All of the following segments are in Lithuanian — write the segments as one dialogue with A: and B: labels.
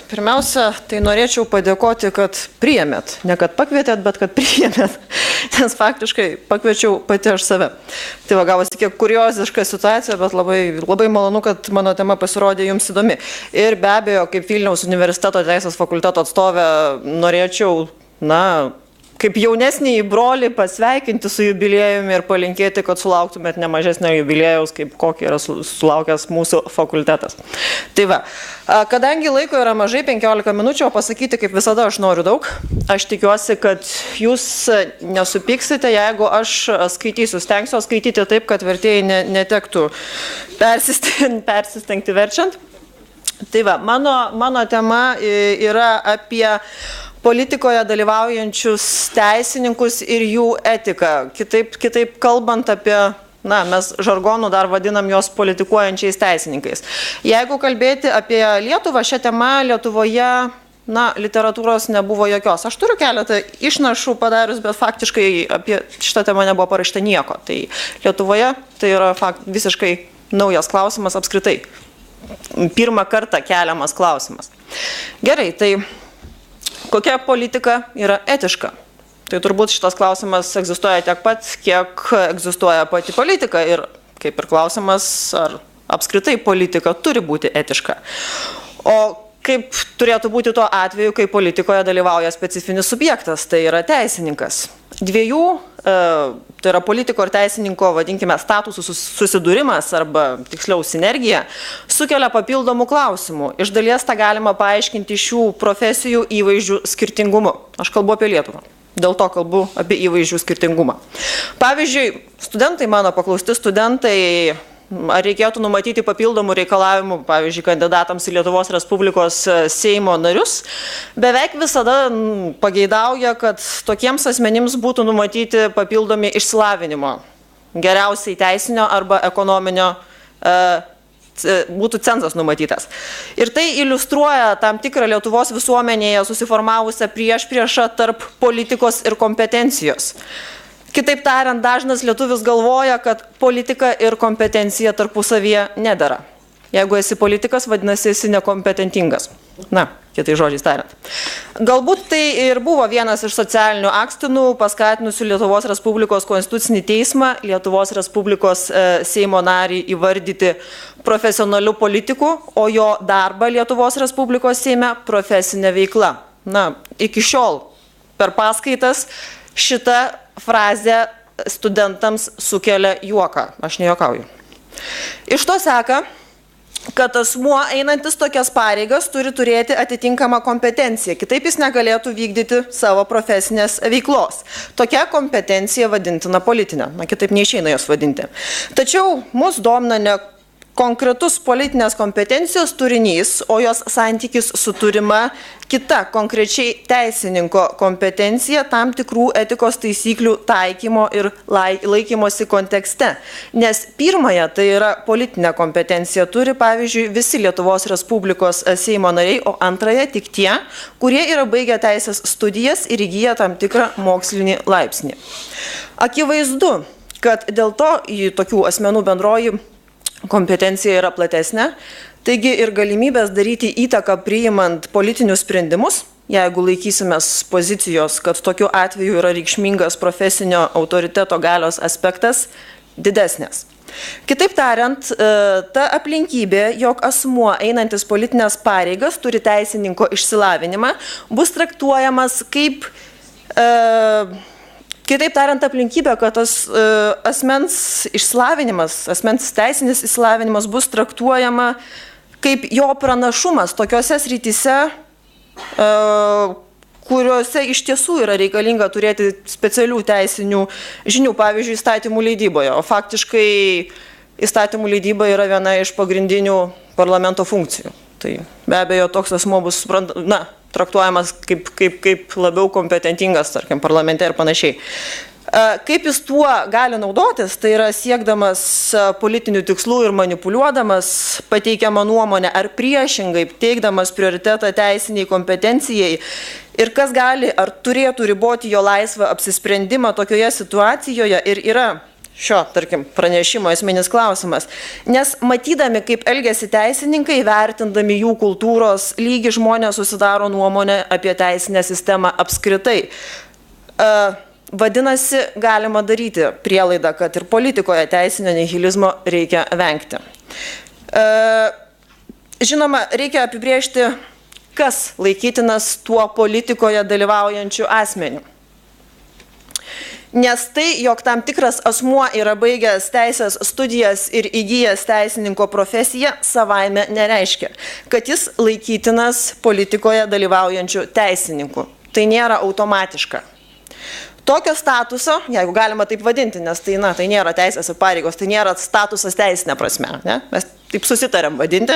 A: Pirmiausia, tai norėčiau padėkoti, kad priėmėt. Ne kad pakvietėt, bet kad priėmėt. Nes faktiškai pakviečiau pati aš save. Tai va, gavosi kiek kurioziška situacija, bet labai malonu, kad mano tema pasirodė jums įdomi. Ir be abejo, kaip Vilniaus universiteto teisės fakulteto atstovė, norėčiau, kaip jaunesnį brolį pasveikinti su jubiliejumi ir palinkėti, kad sulauktumėt ne mažesnio jubiliejaus, kaip kokį yra sulaukęs mūsų fakultetas. Tai va, kadangi laiko yra mažai, 15 minučių, o pasakyti, kaip visada, aš noriu daug. Aš tikiuosi, kad jūs nesupyksite, jeigu aš skaitysiu, stengsiu skaityti taip, kad vertėjai netektų persistengti verčiant. Tai va, mano tema yra apie politikoje dalyvaujančius teisininkus ir jų etiką. Kitaip kalbant apie, mes žargonų dar vadinam juos politikuojančiais teisininkais. Jeigu kalbėti apie Lietuvą, šią temą Lietuvoje, literatūros nebuvo jokios. Aš turiu keletą išnašų padarius, bet faktiškai apie šitą temą nebuvo parašyta nieko. Tai Lietuvoje tai yra visiškai naujas klausimas apskritai. Pirmą kartą keliamas klausimas. Gerai, tai kokia politika yra etiška? Tai turbūt šitas klausimas egzistuoja tiek pat, kiek egzistuoja pati politika ir kaip ir klausimas, ar apskritai politika turi būti etiška. O kaip turėtų būti tuo atveju, kai politikoje dalyvauja specifinis subjektas, tai yra teisininkas. Dviejų, tai yra politiko ir teisininko, vadinkime, statusų susidūrimas arba tiksliau sinergija, sukelia papildomų klausimų. Iš dalies tą galima paaiškinti šių profesijų įvaizdžių skirtingumu. Aš kalbu apie Lietuvą. Dėl to kalbu apie įvaizdžių skirtingumą. Pavyzdžiui, mano paklausti studentai, ar reikėtų numatyti papildomų reikalavimų, pavyzdžiui, kandidatams į Lietuvos Respublikos Seimo narius, beveik visada pageidauja, kad tokiems asmenims būtų numatyti papildomi išsilavinimo, geriausiai teisinio arba ekonominio, būtų cenzas numatytas. Ir tai iliustruoja tam tikrą Lietuvos visuomenėje susiformavusią priešpriešą tarp politikos ir kompetencijos. Kitaip tariant, dažnas lietuvis galvoja, kad politika ir kompetencija tarpusavyje nedera. Jeigu esi politikas, vadinasi, esi nekompetentingas. Kitais žodžiais tariant. Galbūt tai ir buvo vienas iš socialinių akstinų paskatinusių Lietuvos Respublikos konstitucinį teismą, Lietuvos Respublikos Seimo narį įvardyti profesionaliu politiku, o jo darbą Lietuvos Respublikos Seime profesinė veikla. Iki šiol per paskaitas šita frazė studentams sukelia juoką. Aš nejuokauju. Iš to seka, kad asmuo einantis tokias pareigas turi turėti atitinkamą kompetenciją. Kitaip jis negalėtų vykdyti savo profesinės veiklos. Tokia kompetencija vadintina politinė. Kitaip neišeina jos vadinti. Tačiau mus domina ne konkretus politinės kompetencijos turinys, o jos santykis su turima kita konkrečiai teisininko kompetencija tam tikrų etikos taisyklių taikymo ir laikymosi kontekste. Nes pirmąją, tai yra politinė kompetencija, turi pavyzdžiui visi Lietuvos Respublikos Seimo nariai, o antrąją tik tie, kurie yra baigę teisės studijas ir įgyję tam tikrą mokslinį laipsnį. Akivaizdu, kad dėl to į tokių asmenų bendroji kompetencija yra platesnė, taigi ir galimybės daryti įtaką priimant politinius sprendimus, jeigu laikysimės pozicijos, kad tokiu atveju yra reikšmingas profesinio autoriteto galios aspektas, didesnės. Kitaip tariant, ta aplinkybė, jog asmuo einantis politinės pareigas turi teisininko išsilavinimą, bus traktuojamas kaip kitaip tariant, aplinkybė, kad tas asmens išsilavinimas, asmens teisinis išsilavinimas bus traktuojama kaip jo pranašumas tokiose srityse, kuriuose iš tiesų yra reikalinga turėti specialių teisinių žinių, pavyzdžiui, įstatymų leidyboje. O faktiškai įstatymų leidyba yra viena iš pagrindinių parlamento funkcijų. Tai be abejo, toks asmuo bus traktuojamas kaip labiau kompetentingas, tarkim, parlamente ir panašiai. Kaip jis tuo gali naudotis, tai yra siekdamas politinių tikslų ir manipuliuodamas pateikiamą nuomonę ar priešingai teikdamas prioritetą teisiniai kompetencijai ir kas gali ar turėtų riboti jo laisvą apsisprendimą tokioje situacijoje ir yra šio, tarkim, pranešimo esminis klausimas. Nes matydami, kaip elgiasi teisininkai, vertindami jų kultūros lygį, žmonės susidaro nuomonę apie teisinę sistemą apskritai. Vadinasi, galima daryti prielaidą, kad ir politikoje teisinio nihilizmo reikia vengti. Žinoma, reikia apibrėžti, kas laikytinas tuo politikoje dalyvaujančių asmenių. Nes tai, jog tam tikras asmuo yra baigęs teisės studijas ir įgyjęs teisininko profesiją, savaime nereiškia, kad jis laikytinas politikoje dalyvaujančių teisininkų. Tai nėra automatiška. Tokio statuso, jeigu galima taip vadinti, nes tai, tai nėra teisės ir pareigos, tai nėra statusas teisinė prasme, ne? Mes taip susitarėm vadinti.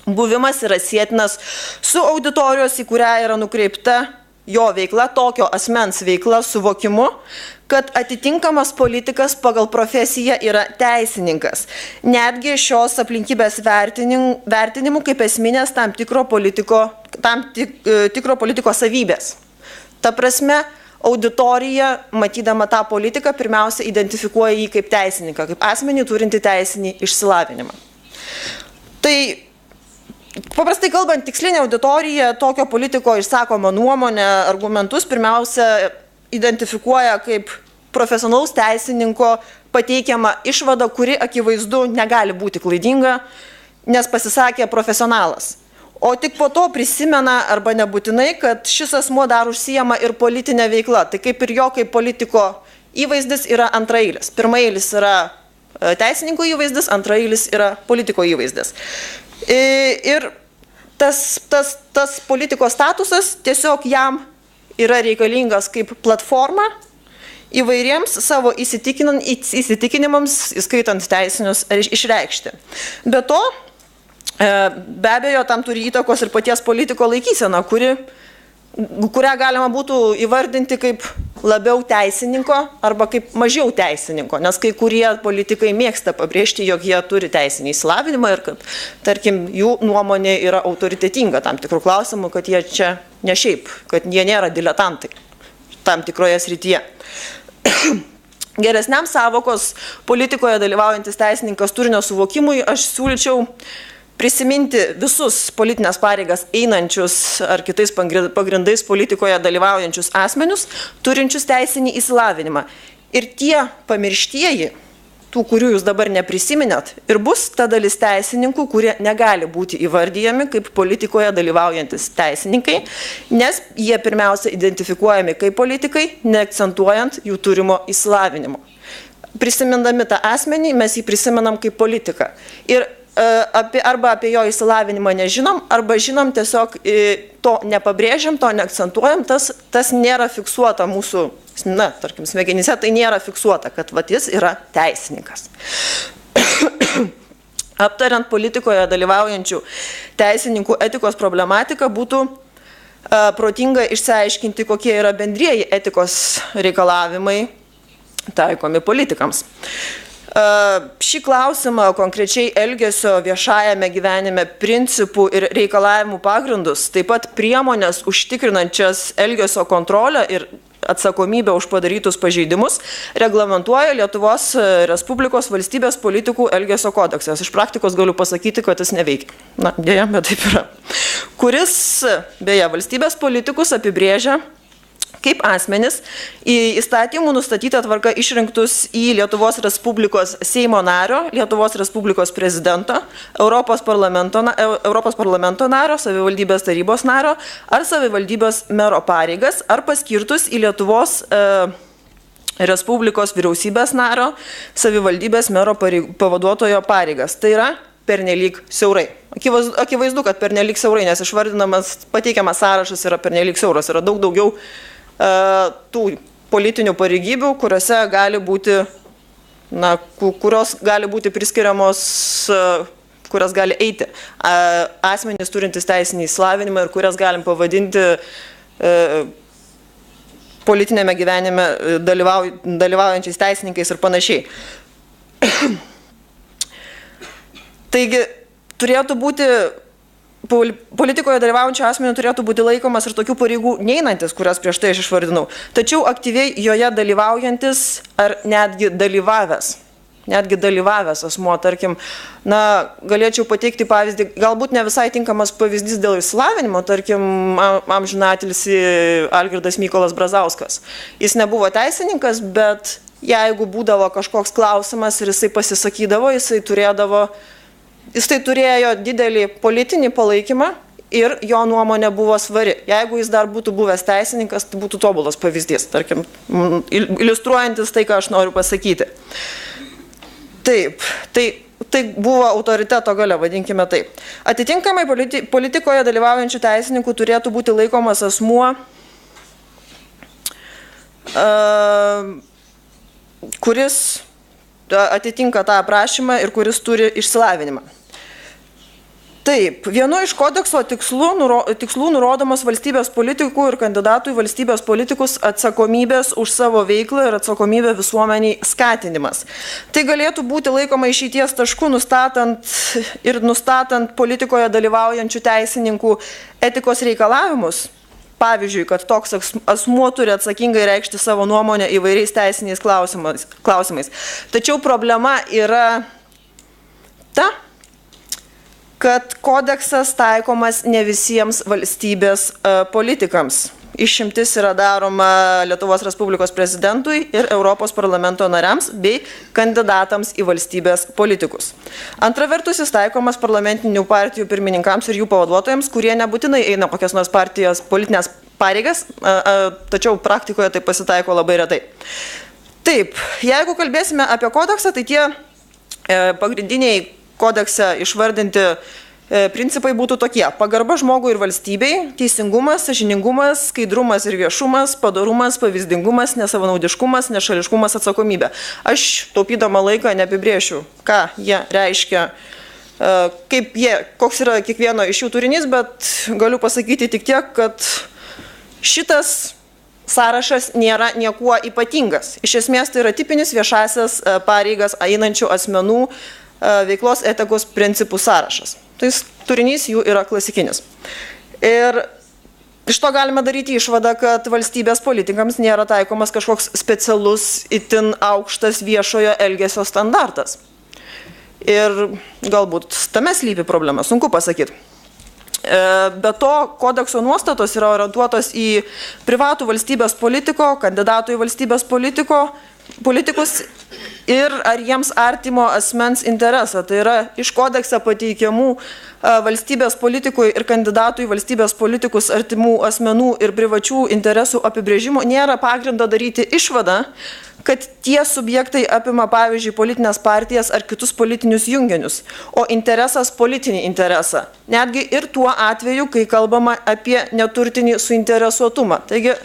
A: Buvimas yra sietinas su auditorijos, į kurią yra nukreipta jo veikla, tokio asmens veikla suvokimu, kad atitinkamas politikas pagal profesiją yra teisininkas. Netgi šios aplinkybės vertinimu kaip esminės tam tikro politiko savybės. Ta prasme, auditorija, matydama tą politiką, pirmiausia identifikuoja jį kaip teisininką, kaip asmenį turinti teisinį išsilavinimą. Tai paprastai kalbant, tikslinė auditorija tokio politiko išsakoma nuomonę, argumentus pirmiausia identifikuoja kaip profesionalaus teisininko pateikiamą išvadą, kuri akivaizdu negali būti klaidinga, nes pasisakė profesionalas. O tik po to prisimena arba nebūtinai, kad šis asmuo dar užsijama ir politinė veikla. Tai kaip ir jo kaip politiko įvaizdis yra antraeilis. Pirmaeilis yra teisininko įvaizdis, antraeilis yra politiko įvaizdis. Ir tas politiko statusas tiesiog jam yra reikalingas kaip platforma įvairiems savo įsitikinimams, įskaitant teisinius, išreikšti. Be to, be abejo, tam turi įtakos ir paties politiko laikysena, kurią galima būtų įvardinti kaip labiau teisininko arba kaip mažiau teisininko, nes kai kurie politikai mėgsta pabrėžti, jog jie turi teisinį išsilavinimą ir kad, tarkim, jų nuomonė yra autoritetinga tam tikrų klausimų, kad jie čia ne šiaip, kad jie nėra diletantai tam tikroje srityje. Geresniam savokos politikoje dalyvaujantis teisininkas turinio suvokimui aš siūlyčiau prisiminti visus politinės pareigas einančius ar kitais pagrindais politikoje dalyvaujančius asmenius, turinčius teisinį išsilavinimą. Ir tie pamirštieji, tų, kurių jūs dabar neprisiminėt, ir bus ta dalis teisininkų, kurie negali būti įvardyjami kaip politikoje dalyvaujantis teisininkai, nes jie pirmiausia identifikuojami kaip politikai, neakcentuojant jų turimo išsilavinimo. Prisimindami tą asmenį, mes jį prisimenam kaip politiką. Ir arba apie jo išsilavinimą nežinom, arba žinom tiesiog to nepabrėžiam, to neakcentuojam, tas nėra fiksuota mūsų, tarkim, smegenyse, tai nėra fiksuota, kad jis yra teisininkas. Aptariant politikoje dalyvaujančių teisininkų etikos problematiką, būtų protinga išsiaiškinti, kokie yra bendrieji etikos reikalavimai taikomi politikams. Šį klausimą, konkrečiai elgesio viešajame gyvenime principų ir reikalavimų pagrindus, taip pat priemonės užtikrinančias elgesio kontrolę ir atsakomybę už padarytus pažeidimus, reglamentuoja Lietuvos Respublikos valstybės politikų elgesio kodeksas. Iš praktikos galiu pasakyti, kad jis neveikia. Dėja, bet taip yra. Kuris, beje, valstybės politikus apibrėžia kaip asmenis į įstatymų nustatytą tvarką išrinktus į Lietuvos Respublikos Seimo nario, Lietuvos Respublikos prezidento, Europos parlamento nario, savivaldybės tarybos nario ar savivaldybės mero pareigas, ar paskirtus į Lietuvos Respublikos vyriausybės nario, savivaldybės mero pavaduotojo pareigas. Tai yra pernelyg siaurai. Akivaizdu, kad pernelyg siaurai, nes išvardinamas, pateikiamas sąrašas yra pernelyg siauras, yra daug daugiau tų politinių pareigybių, kurios gali būti priskiriamos, kurias gali eiti asmenys turintys teisinį išsilavinimą ir kurias galim pavadinti politinėme gyvenime dalyvaujančiais teisininkais ir panašiai. Taigi, turėtų būti politikoje dalyvaujančių asmenų turėtų būti laikomas ir tokių pareigų neinantis, kurias prieš tai aš išvardinau, tačiau aktyviai joje dalyvaujantis ar netgi dalyvavęs asmuo, tarkim, galėčiau pateikti pavyzdį, galbūt ne visai tinkamas pavyzdys dėl išsilavinimo, tarkim, amžinatilsi Algirdas Mykolas Brazauskas. Jis nebuvo teisininkas, bet jeigu būdavo kažkoks klausimas ir jisai pasisakydavo, jisai turėjo didelį politinį palaikymą ir jo nuomonė buvo svari. Jeigu jis dar būtų buvęs teisininkas, tai būtų tobulas pavyzdys, tarkim, iliustruojantis tai, ką aš noriu pasakyti. Taip, tai buvo autoriteto galia, vadinkime taip. Atitinkamai politikoje dalyvaujančių teisininkų turėtų būti laikomas asmuo, kuris atitinka tą aprašymą ir kuris turi išsilavinimą. Taip, vienu iš kodekso tikslų nurodomos valstybės politikų ir kandidatų į valstybės politikus atsakomybės už savo veiklą ir atsakomybę visuomeniai skatinimas. Tai galėtų būti laikoma išeities taškų nustatant politikoje dalyvaujančių teisininkų etikos reikalavimus. Pavyzdžiui, kad toks asmuo turi atsakingai reikšti savo nuomonę įvairiais teisiniais klausimais. Tačiau problema yra ta, kad kodeksas taikomas ne visiems valstybės politikams. Išimtis yra daroma Lietuvos Respublikos prezidentui ir Europos parlamento nariams bei kandidatams į valstybės politikus. Antra vertus, jis taikomas parlamentinių partijų pirmininkams ir jų pavaduotojams, kurie nebūtinai eina kokias nors partijos politinės pareigas, tačiau praktikoje tai pasitaiko labai retai. Taip, jeigu kalbėsime apie kodeksą, tai tie pagrindiniai kodekse išvardinti principai būtų tokie: pagarba žmogui ir valstybei, teisingumas, sąžiningumas, skaidrumas ir viešumas, padorumas, pavyzdingumas, nesavanaudiškumas, nešališkumas, atsakomybė. Aš, taupydama laiką, neapibrėšiu, ką jie reiškia, koks yra kiekvieno iš jų turinys, bet galiu pasakyti tik tiek, kad šitas sąrašas nėra niekuo ypatingas. Iš esmės tai yra tipinis viešasias pareigas einančių asmenų veiklos etikos principų sąrašas. Tai turinys jų yra klasikinis. Ir iš to galime daryti išvadą, kad valstybės politikams nėra taikomas kažkoks specialus, itin aukštas viešojo elgesio standartas. Ir galbūt tame slypi problema, sunku pasakyti. Be to, kodekso nuostatos yra orientuotos į privatų valstybės politiko, kandidatų į valstybės politikus ir ar jiems artimo asmens interesą. Tai yra iš kodekse pateikiamų valstybės politikui ir kandidatų į valstybės politikus artimų asmenų ir privačių interesų apibrėžimo nėra pagrindo daryti išvadą, kad tie subjektai apima, pavyzdžiui, politinės partijas ar kitus politinius junginius, o interesas politinį interesą. Netgi ir tuo atveju, kai kalbama apie neturtinį suinteresuotumą. Taigi,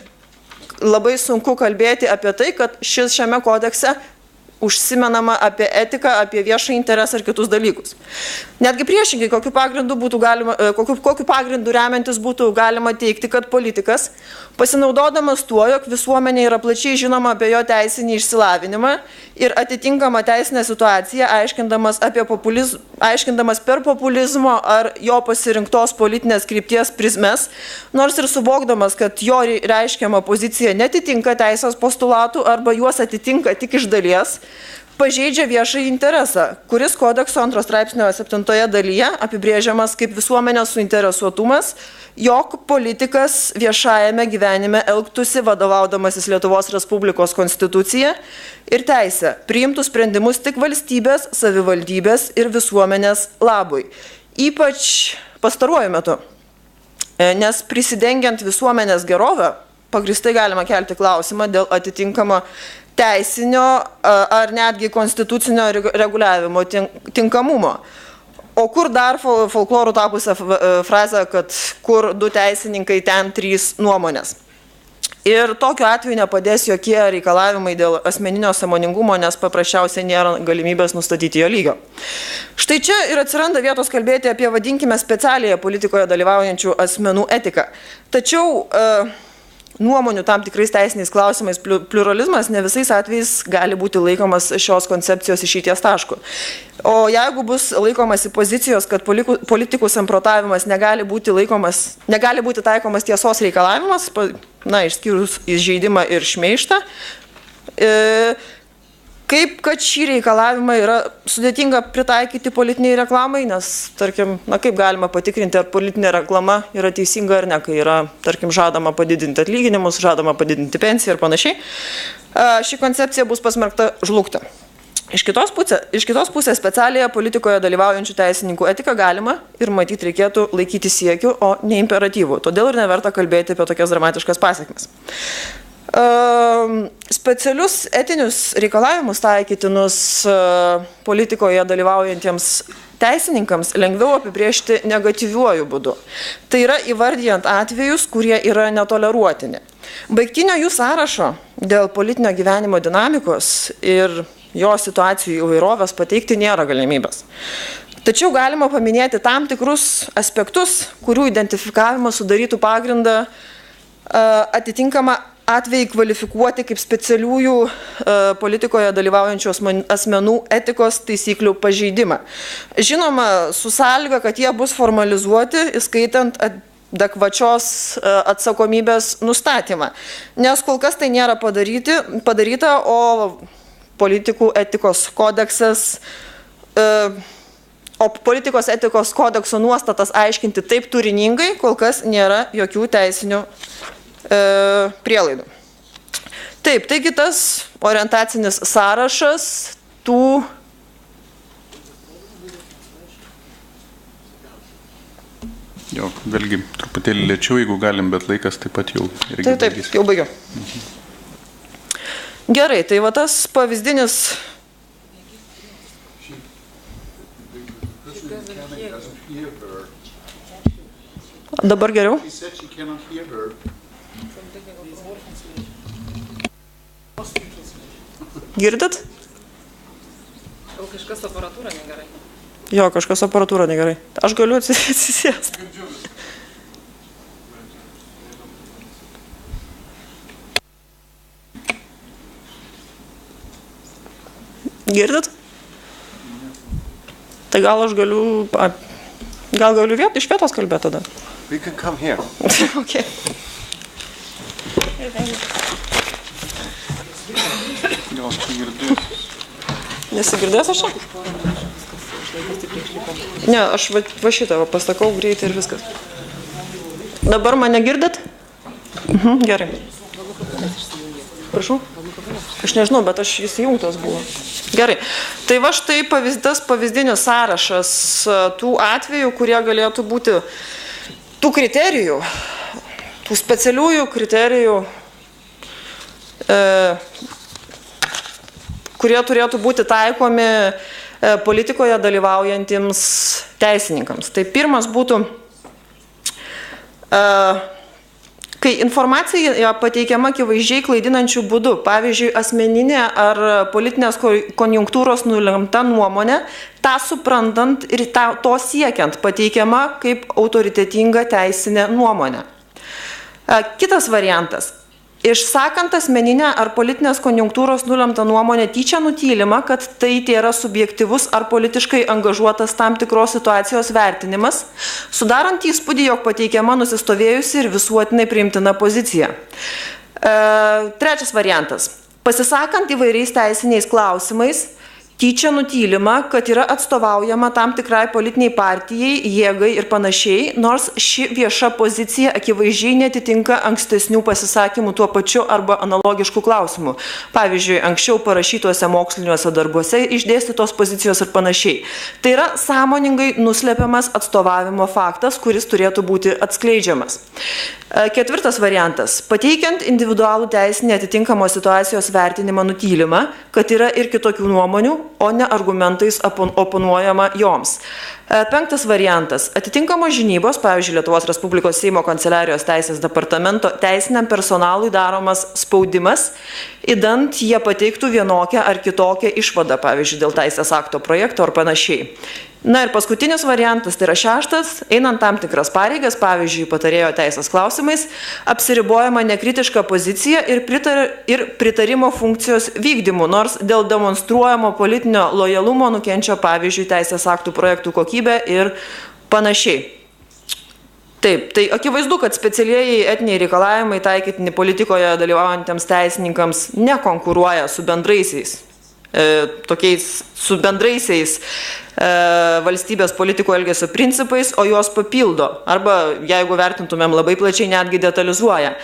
A: labai sunku kalbėti apie tai, kad šiame kodekse užsimenama apie etiką, apie viešą interesą ir kitus dalykus. Netgi priešingai, kokiu pagrindu remiantis būtų galima teikti, kad politikas, pasinaudodamas tuo, jog visuomenė yra plačiai žinoma apie jo teisinį išsilavinimą ir atitinkamą teisinę situaciją, aiškindamas per populizmo ar jo pasirinktos politinės krypties prizmes, nors ir suvokdamas, kad jo reiškiama pozicija netitinka teisės postulatų arba juos atitinka tik iš dalies, pažeidžia viešąjį interesą, kuris kodekso 2 straipsnio 7 dalyje apibrėžiamas kaip visuomenės suinteresuotumas, jog politikas viešajame gyvenime elgtųsi vadovaudamasis Lietuvos Respublikos konstitucija ir teisė, priimtų sprendimus tik valstybės, savivaldybės ir visuomenės labui. Ypač pastaruoju metu, nes prisidengiant visuomenės gerovę, pagristai galima kelti klausimą dėl atitinkamo teisinio ar netgi konstitucinio reguliavimo tinkamumo. O kur dar folklorų tapusią frazę, kad kur 2 teisininkai, ten 3 nuomonės. Ir tokiu atveju nepadės jokie reikalavimai dėl asmeninio sąmoningumo, nes paprasčiausiai nėra galimybės nustatyti jo lygio. Štai čia ir atsiranda vietos kalbėti apie, vadinkime, specialiąją politikoje dalyvaujančių asmenų etiką. Tačiau nuomonių tam tikrais teisiniais klausimais pluralizmas ne visais atvejais gali būti laikomas šios koncepcijos išeities tašku. O jeigu bus laikomasi pozicijos, kad politikų samprotavimas negali būti taikomas tiesos reikalavimas, išskyrus įžeidimą ir šmeižtą, kaip kad šį reikalavimą yra sudėtinga pritaikyti politiniai reklamai, nes, tarkim, kaip galima patikrinti, ar politinė reklama yra teisinga ar ne, kai yra, tarkim, žadama padidinti atlyginimus, žadama padidinti pensiją ir panašiai, ši koncepcija bus pasmerkta žlugti. Iš kitos pusės specialiai politikoje dalyvaujančių teisininkų etiką galima ir matyti reikėtų laikyti siekių, o ne imperatyvų. Todėl ir neverta kalbėti apie tokias dramatiškas pasekmes. Specialius etinius reikalavimus taikytinus politikoje dalyvaujantiems teisininkams lengviau apibrėžti negatyviuoju būdu. Tai yra įvardijant atvejus, kurie yra netoleruotini. Baigtinio jų sąrašo dėl politinio gyvenimo dinamikos ir jo situacijų įvairovės pateikti nėra galimybės. Tačiau galima paminėti tam tikrus aspektus, kurių identifikavimas sudarytų pagrindą atitinkamą atvejai kvalifikuoti kaip specialiųjų politikoje dalyvaujančių asmenų etikos taisyklių pažeidimą. Žinoma, su sąlyga, kad jie bus formalizuoti, įskaitant adekvačios atsakomybės nustatymą. Nes kol kas tai nėra padaryta, o politikų etikos kodeksas, politikos etikos kodekso nuostatas aiškinti taip turiningai, kol kas nėra jokių teisinių prielaidų. Taip, taigi tas orientacinis sąrašas tų
B: Jo, vėlgi truputėlį lėčiau, jeigu galim, bet laikas taip pat jau irgi
A: Taip, jau baigiu. Gerai, tai va tas pavyzdinis dabar geriau? Girdit?
C: Kažkas aparatūra negerai.
A: Jo, kažkas aparatūra negerai. Aš galiu atsisėsti. Girdit? Tai gal aš galiu... Gal galiu iš vietos kalbėti tada?
D: We can come here.
A: Okay.
B: Gal čia girdės.
A: Nesigirdės aš? Ne, aš va šitą pasakau greitai ir viskas. Dabar mane girdit? Gerai. Prašau? Aš nežinau, bet aš įsijungtas buvo. Gerai. Tai va štai pavyzdinis sąrašas tų atvejų, kurie galėtų būti tų kriterijų, tų specialiųjų kriterijų, kurie turėtų būti taikomi politikoje dalyvaujantiems teisininkams. Tai pirmas būtų, kai informacija pateikiama akivaizdžiai klaidinančių būdų, pavyzdžiui, asmeninė ar politinės konjunktūros nulemta nuomonė, tą suprantant ir to siekiant pateikiama kaip autoritetinga teisinė nuomonė. Kitas variantas. Išsakant asmeninę ar politinės konjunktūros nulemtą nuomonę tyčia nutylima, kad tai yra subjektyvus ar politiškai angažuotas tam tikros situacijos vertinimas, sudarant įspūdį, jog pateikiama nusistovėjusi ir visuotinai priimtina pozicija. Trečias variantas. Pasisakant įvairiais teisiniais klausimais, tyčia nutylima, kad yra atstovaujama tam tikrai politiniai partijai, jėgai ir panašiai, nors ši vieša pozicija akivaizdžiai netitinka ankstesnių pasisakymų tuo pačiu arba analogiškų klausimų. Pavyzdžiui, anksčiau parašytuose moksliniuose darbuose išdėstytos pozicijos ir panašiai. Tai yra sąmoningai nuslepiamas atstovavimo faktas, kuris turėtų būti atskleidžiamas. Ketvirtas variantas. Pateikiant individualų teisinį atitinkamos situacijos vertinimą nutylimą, kad yra ir kitokių nuomonių, o ne argumentais oponuojama joms. Penktas variantas. Atitinkamos žinybos, pavyzdžiui, Lietuvos Respublikos Seimo kanceliarijos teisės departamento teisiniam personalui daromas spaudimas, idant jie pateiktų vienokią ar kitokią išvadą, pavyzdžiui, dėl teisės akto projekto ar panašiai. Na ir paskutinis variantas, tai yra 6, einant tam tikras pareigas, pavyzdžiui, patarėjo teisės klausimais, apsiribojama nekritiška pozicija ir pritarimo funkcijos vykdymu, nors dėl demonstruojamo politinio lojalumo nukenčia, pavyzdžiui, teisės aktų projektų kokybė ir panašiai. Taip, tai akivaizdu, kad specialieji etiniai reikalavimai taikytini politikoje dalyvaujantiems teisininkams nekonkuruoja su bendraisiais valstybės politikų elgesio principais, o juos papildo, arba jeigu vertintumėm labai plačiai, netgi detalizuoja.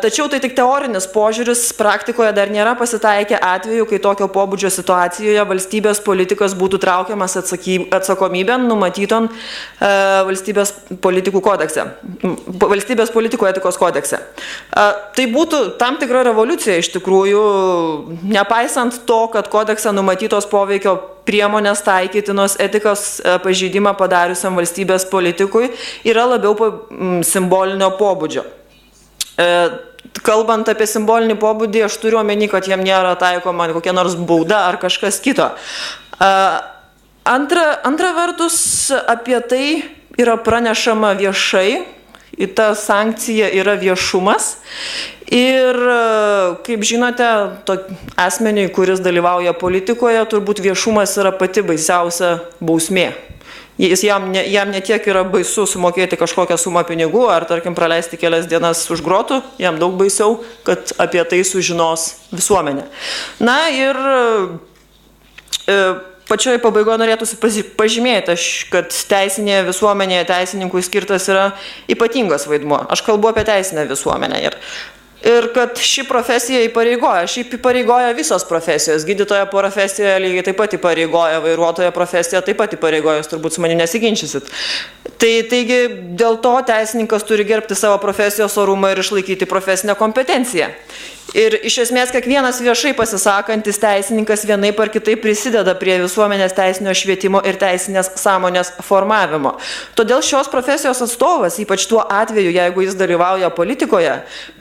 A: Tačiau tai tik teorinis požiūris, praktikoje dar nėra pasitaikę atveju, kai tokio pobūdžio situacijoje valstybės politikas būtų traukiamas atsakomybėn numatyton valstybės politikų kodekse, valstybės politikų etikos kodekse. Tai būtų tam tikra revoliucija iš tikrųjų, nepaisant to, kad kodekse numatytos poveikio priemonės taikytinos etikos pažeidimą padariusiam valstybės politikui yra labiau simbolinio pobūdžio. Kalbant apie simbolinį pobūdį, aš turiu omeny, kad jam nėra taikoma kokia nors bauda ar kažkas kito. Antra vertus, apie tai yra pranešama viešai, ta sankcija yra viešumas. Ir, kaip žinote, asmeniui, kuris dalyvauja politikoje, turbūt viešumas yra pati baisiausia bausmė. Jam netiek yra baisu sumokėti kažkokią sumą pinigų, ar, tarkim, praleisti kelias dienas už grotų, jam daug baisiau, kad apie tai sužinos visuomenė. Na ir pačioje pabaigoje norėtųsi pažymėti, kad teisinėje visuomenėje teisininkui skirtas yra ypatingas vaidmuo. Aš kalbu apie teisinę visuomenę. Ir kad ši profesija įpareigoja, šiaip įpareigoja visos profesijos, gydytojo profesija lygiai taip pat įpareigoja, vairuotojo profesija taip pat įpareigoja, jūs turbūt su manimi nesiginčysit. Taigi dėl to teisininkas turi gerbti savo profesijos orumą ir išlaikyti profesinę kompetenciją. Ir iš esmės kiekvienas viešai pasisakantis teisininkas vienaip ar kitaip prisideda prie visuomenės teisinio švietimo ir teisinės sąmonės formavimo. Todėl šios profesijos atstovas, ypač tuo atveju, jeigu jis dalyvauja politikoje,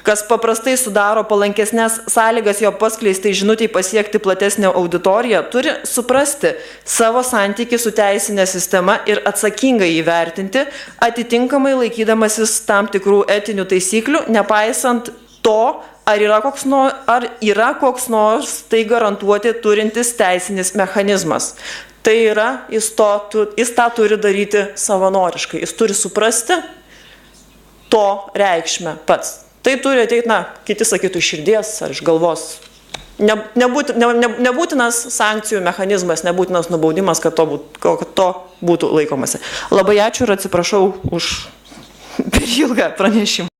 A: kas paprastai sudaro palankesnės sąlygas jo paskleistai žinutei pasiekti platesnę auditoriją, turi suprasti savo santykį su teisinė sistema ir atsakingai įvertinti, atitinkamai laikydamasis tam tikrų etinių taisyklių, nepaisant to, ar yra koks nors tai garantuoti turintis teisinis mechanizmas. Tai yra, jis tą turi daryti savanoriškai, jis turi suprasti to reikšmę pats. Tai turi ateiti, kiti sakytų, iš širdies ar iš galvos. Nebūtinas sankcijų mechanizmas, nebūtinas nubaudimas, kad to būtų laikomasi. Labai ačiū ir atsiprašau už per ilgą pranešimą.